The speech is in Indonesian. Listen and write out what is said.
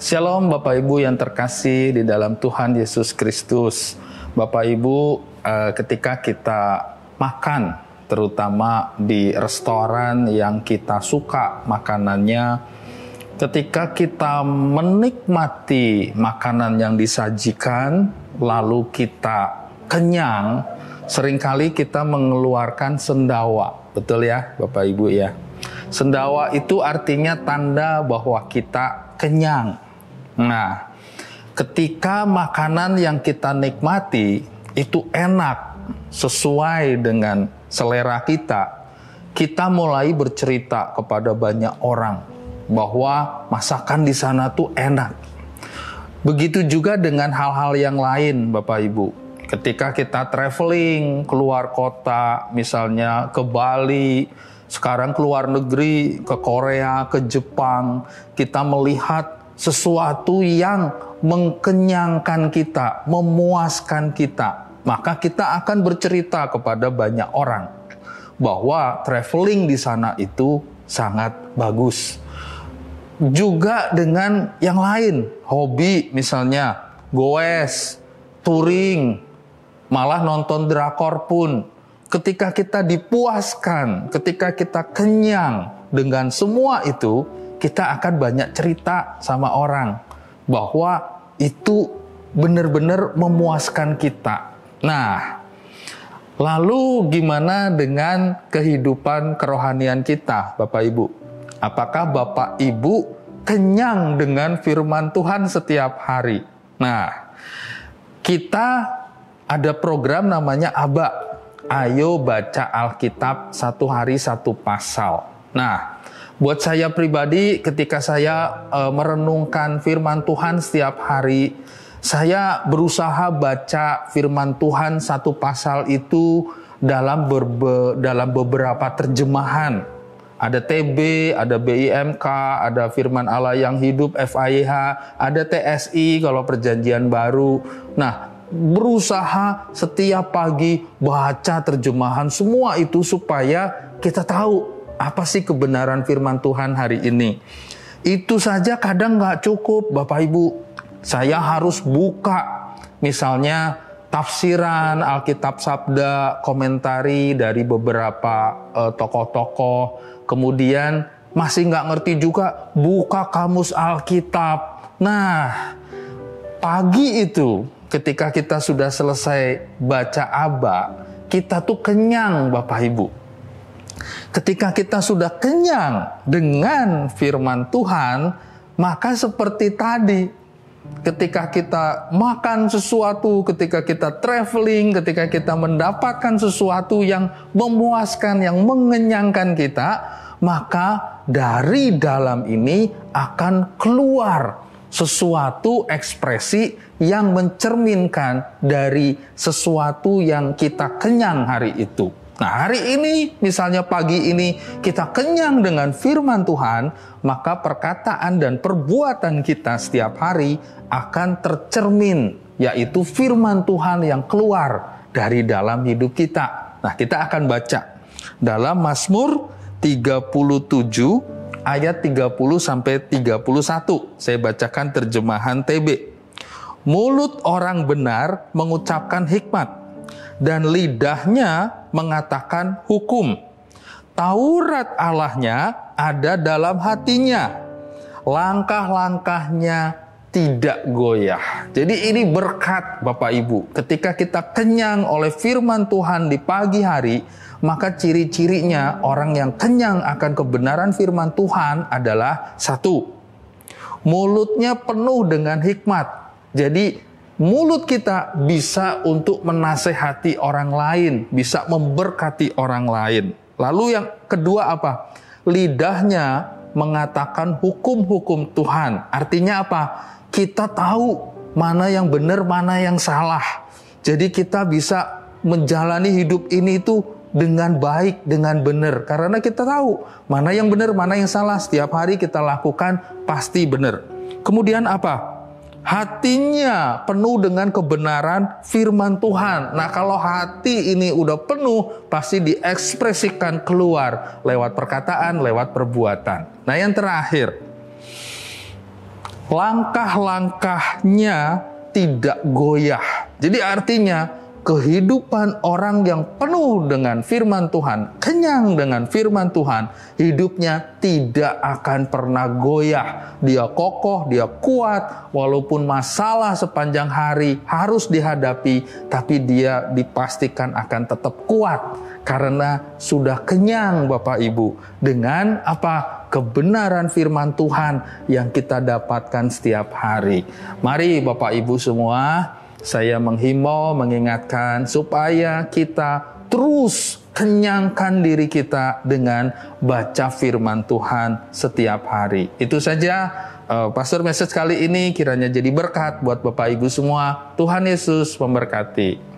Shalom Bapak Ibu yang terkasih di dalam Tuhan Yesus Kristus. Bapak Ibu, ketika kita makan, terutama di restoran yang kita suka makanannya, ketika kita menikmati makanan yang disajikan, lalu kita kenyang, seringkali kita mengeluarkan sendawa. Betul ya Bapak Ibu ya? Sendawa itu artinya tanda bahwa kita kenyang. Nah, ketika makanan yang kita nikmati itu enak, sesuai dengan selera kita, kita mulai bercerita kepada banyak orang bahwa masakan di sana tuh enak. Begitu juga dengan hal-hal yang lain, Bapak Ibu. Ketika kita traveling keluar kota, misalnya ke Bali, sekarang keluar negeri, ke Korea, ke Jepang, kita melihat sesuatu yang mengkenyangkan kita, memuaskan kita, maka kita akan bercerita kepada banyak orang bahwa traveling di sana itu sangat bagus. Juga dengan yang lain, hobi misalnya, goes, touring, malah nonton drakor pun. Ketika kita dipuaskan, ketika kita kenyang dengan semua itu, kita akan banyak cerita sama orang bahwa itu benar-benar memuaskan kita. Nah, lalu gimana dengan kehidupan kerohanian kita, Bapak Ibu? Apakah Bapak Ibu kenyang dengan firman Tuhan setiap hari? Nah, kita ada program namanya ABA. Ayo baca Alkitab satu hari satu pasal. Nah, buat saya pribadi, ketika saya merenungkan firman Tuhan setiap hari, saya berusaha baca firman Tuhan satu pasal itu dalam beberapa terjemahan. Ada TB, ada BIMK, ada Firman Allah yang Hidup, FIH, ada TSI kalau Perjanjian Baru. Nah, berusaha setiap pagi baca terjemahan semua itu supaya kita tahu apa sih kebenaran firman Tuhan hari ini. Itu saja kadang nggak cukup, Bapak Ibu. Saya harus buka misalnya tafsiran Alkitab Sabda, komentari dari beberapa tokoh-tokoh. Kemudian masih nggak ngerti juga, buka kamus Alkitab. Nah, pagi itu ketika kita sudah selesai baca ABA, kita tuh kenyang, Bapak Ibu. Ketika kita sudah kenyang dengan firman Tuhan, maka seperti tadi, ketika kita makan sesuatu, ketika kita traveling, ketika kita mendapatkan sesuatu yang memuaskan, yang mengenyangkan kita, maka dari dalam ini akan keluar sesuatu ekspresi yang mencerminkan dari sesuatu yang kita kenyang hari itu. Nah, hari ini, misalnya pagi ini, kita kenyang dengan firman Tuhan, maka perkataan dan perbuatan kita setiap hari akan tercermin, yaitu firman Tuhan yang keluar dari dalam hidup kita. Nah, kita akan baca dalam Mazmur 37 ayat 30-31. Saya bacakan terjemahan TB. Mulut orang benar mengucapkan hikmat, dan lidahnya mengatakan hukum. Taurat Allahnya ada dalam hatinya, langkah-langkahnya tidak goyah. Jadi ini berkat Bapak Ibu. Ketika kita kenyang oleh firman Tuhan di pagi hari, maka ciri-cirinya orang yang kenyang akan kebenaran firman Tuhan adalah satu, mulutnya penuh dengan hikmat. Jadi mulut kita bisa untuk menasehati orang lain, bisa memberkati orang lain. Lalu yang kedua apa? Lidahnya mengatakan hukum-hukum Tuhan. Artinya apa? Kita tahu mana yang benar, mana yang salah. Jadi kita bisa menjalani hidup ini itu dengan baik, dengan benar. Karena kita tahu mana yang benar, mana yang salah. Setiap hari kita lakukan pasti benar. Kemudian apa? Hatinya penuh dengan kebenaran firman Tuhan. Nah, kalau hati ini udah penuh, pasti diekspresikan keluar lewat perkataan, lewat perbuatan. Nah, yang terakhir, langkah-langkahnya tidak goyah. Jadi artinya kehidupan orang yang penuh dengan firman Tuhan, kenyang dengan firman Tuhan, hidupnya tidak akan pernah goyah. Dia kokoh, dia kuat, walaupun masalah sepanjang hari harus dihadapi, tapi dia dipastikan akan tetap kuat karena sudah kenyang Bapak Ibu dengan apa? Kebenaran firman Tuhan yang kita dapatkan setiap hari. Mari Bapak Ibu semua, saya menghimbau, mengingatkan supaya kita terus kenyangkan diri kita dengan baca firman Tuhan setiap hari. Itu saja Pastor message kali ini, kiranya jadi berkat buat Bapak Ibu semua. Tuhan Yesus memberkati.